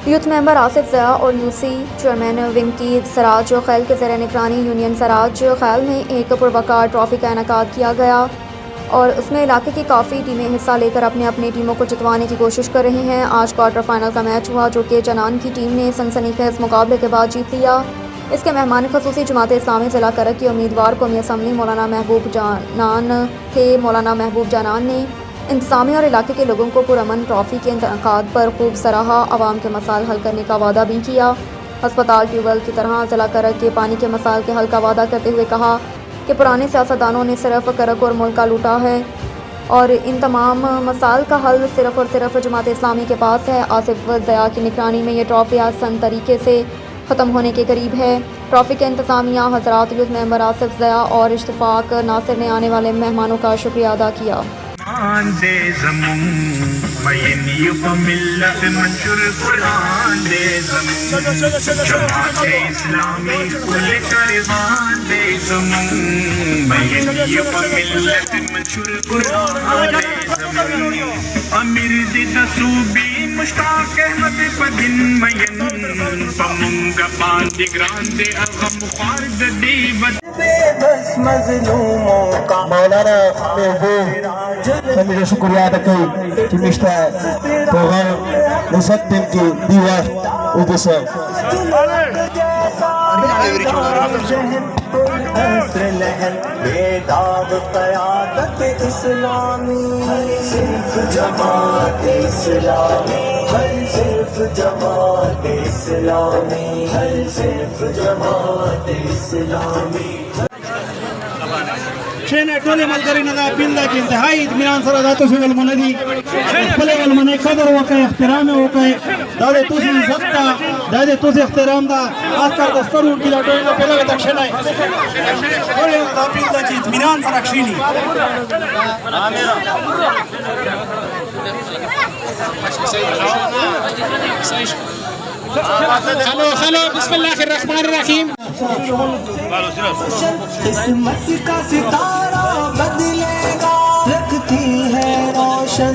Youth member Asif ज़या और UC chairman wing की सराज खैल के ज़ेर निगरानी यूनियन सराज खैल में एक पुरवकार ट्रॉफी का इनेकाद किया गया और उसमें इलाके की काफ़ी टीमें हिस्सा लेकर अपने अपनी टीमों को जितवाने की कोशिश कर रही हैं। आज क्वार्टर फाइनल का मैच हुआ जो कि जनान की टीम ने सनसनीखेज़ मुकाबले के बाद जीत लिया। इसके मेहमान खसूसी जमात इस्लामी ज़िला करक की उम्मीदवार कौमी असम्बली मौलाना महबूब जानान ने इंतज़ामी और इलाके के लोगों को पुरअमन ट्रॉफ़ी के इंतकाद पर खूब सराहा। आवाम के मसाइल हल करने का वादा भी किया। हस्पताल ट्यूबवेल की तरह ज़िला करक के पानी के मसाइल के हल का वादा करते हुए कहा कि पुराने सियासतदानों ने सिर्फ करक और मुल्क का लूटा है और इन तमाम मसाइल का हल सिर्फ और सिर्फ जमात इस्लामी के पास है। आसिफ ज़या की निगरानी में ये ट्रॉफ़ी आसान तरीके से ख़त्म होने के करीब है। ट्रॉफ़ी के इंतज़ामिया हज़रात यूथ मेंबर आसिफ ज़या और इश्तिफ़ाक नासिर ने आने वाले मेहमानों का शुक्रिया अदा किया। मुश्ताक अहमद पदिन मयन पमुंगा पांच ग्रांडे अगम खारद दीवत बेबस मजलूमों का मौलाना महबूब हमें शुक्रिया अदा करें कि मिस्टा प्रोग्राम मुसद्दिम की दीवार उपसे बेदाग क़यादत इस्लामी सिर्फ जमात इस्लामी हर सिर्फ जमात इस्लामी हर सिर्फ जमात इस्लामी शेन टोले मलगरी नदा बिल्ला की इंतहाई इत्मीनान सर दातो से वलमनदी पले वलमने कदर वके एहतराम वके दादे तुझे इज्जत दादे तुझे एहतराम दा आकर दस्तूर की लाटो इन पहले तक शेनाई टोले नदा बिल्ला की इत्मीनान सर अक्षिनी हेलो बिस्मिल्लाहिर्रहमानिर्रहीम किस्मत का सितारा बदलेगा रखती है रोशन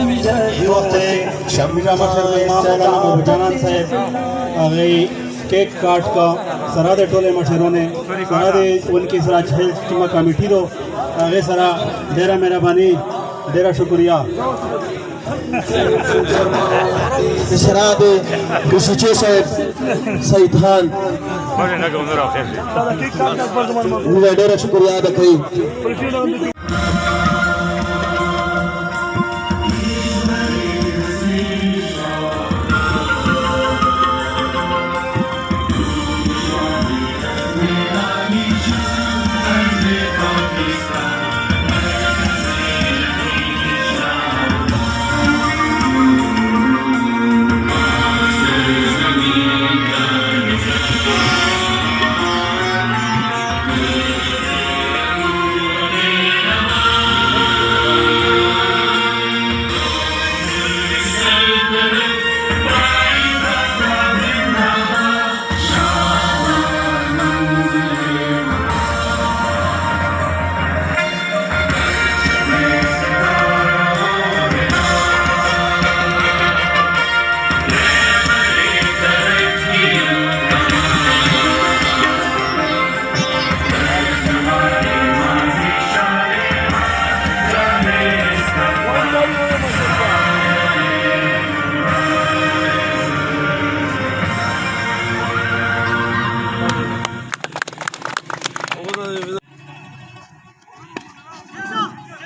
शमीरा मशर इमाम मौलाना महबूब जानान साहब गई केक काट का सरादे टोले मशरों ने सरादे उनकी सरा झेल टीमा कमेटी दो आगे सरा डेरा मेहरबानी डेरा शुक्रिया शराब कुछ सईद खान डेरा शुक्रिया अदा करी।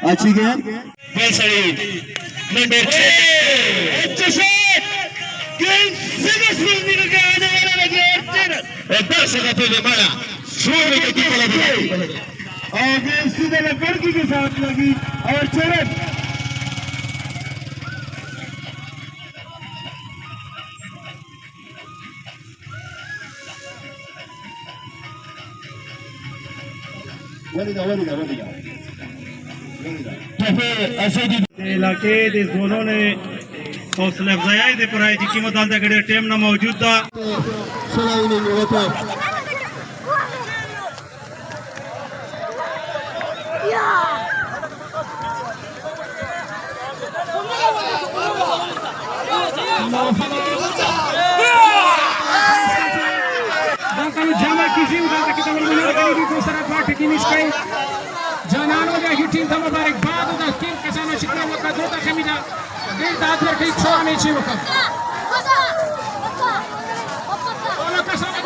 अच्छी गेम सीधे लड़की के साथ लगी और चरण इलाके दे दोनों ने हौसला अफजाई दे पर आई कीमत आंदा गड़े टेम ना मौजूद था सलाई नहीं होता Yeah! فinish کوي جانانو د هغې ټیم ته مبارکباد او د ټیم کسانو چې کړه وکړو ته کمي ده ډېر داد ورکوي ښه میچ یې وکړ ټولو کسانو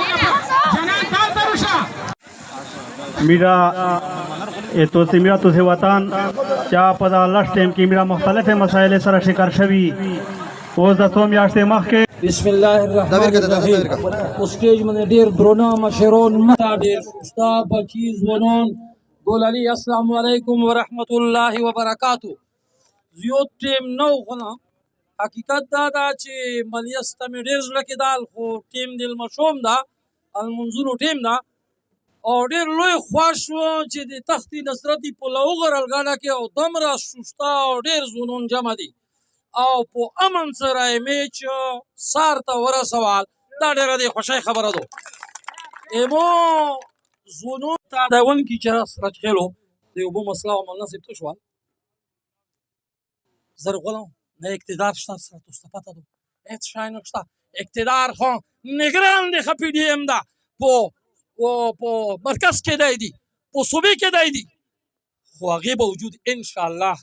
جانان دالته روشه میرا تو میرا تو سے وطن چا پدا لاسٹ ٹائم کی میرا مختلف مسائل سره شکار شوی اوس د څو میاشتې مخکې بسم الله الرحمن الرحیم اسټیج باندې ډیر درونه مشرون متا ډیر استاد بچی ځوانان ګول علي السلام علیکم ورحمت الله وبرکاتو زیات ټیم نو غنا حقیقت دا چې ملیسته مې ډیر زړه کې دال خو ټیم دل مشوم دا المنظور ټیم دا او ډیر لوی خوښ و چې د تختی نصرتي په لوغر الګاډه کې او دمره سستا او ډیر ځوانان جمع دي او په امن سره میچ سار ته ورسوال دا ډیره د خوشحالۍ خبره ده ایمو ځوانو ته د ون کې چې سره خېلو د اوبو مسله او مناسب تو شو زر غلام نه اقتدار شته سره تاسو پته ده هیڅ شای نشته اقتدار خو نگران دی خپې دی ام ده په مرکز کې دی په صوبې کې دی خو هغې باوجود انشاءالله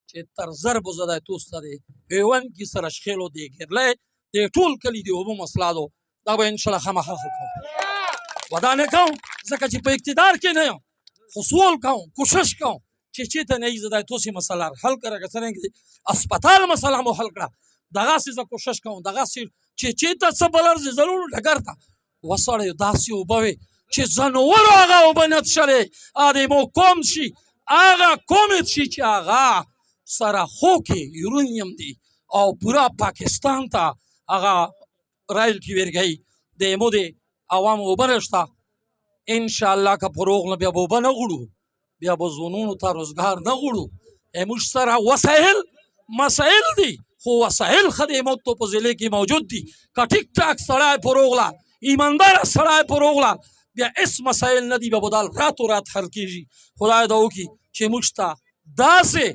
چې تر ضرب و زده توسته دی ایوان کې سره شخېلو دی ګرلی دی ټول کلي دی اوبه مسله ده دا به انشاءالله خامخا حل کوم ودا نه کوم ځکه چې په اقتدار کې نه یم خو سوال کوم کوشش کوم چې چېرته نه یي زه دا توسې مسله حل کړه که څرنګه اسپتال مسله مو حل کړه دغسې زه کوشش کوم دغسې چې چېرته څه بلر زه ضرور ډګر ته وسړی داسې اوبه وې چې ځنورو هغه اوبه نه څښلې ادمو کوم شي هغه کومې شي چې هغه سره خو کې یورونیم دی او پورا پاکستان ته هغه رایلټي ورکوي د ایمو د عوامو اوبه نشته انشاءالله که په روغ نه بیا به اوبه نه غواړو بیا به ځوانانو ته روزګار نه غواړو ایموږ سره وسایل مسایل دي خو وسایل ښه د ایمو په ضلع کې موجود دي که ټیک ټاک سړی په روغله ایمانداره سړی په روغله بیا هېڅ مسایل نه دي بیا به دا راتو رات حل کېږي خدای دا وکړي چې موږ ته داسې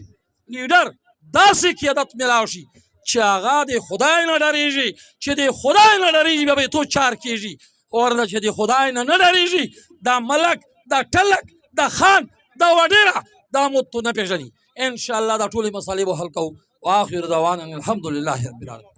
لیډر داسې قیادت میلاو شي چې هغه د خدای نه ډارېږي چې د خدای نه ډارېږي بیا به یې تو چار کېږي ورنه چې د خدای نه نه ډارېږي دا ملک دا ټلک دا خان دا وډیره دا مو تو نه پېژني انشاءالله دا ټولې مسالې به حل کوو واخر دعوانا الحمدلله رب العالمین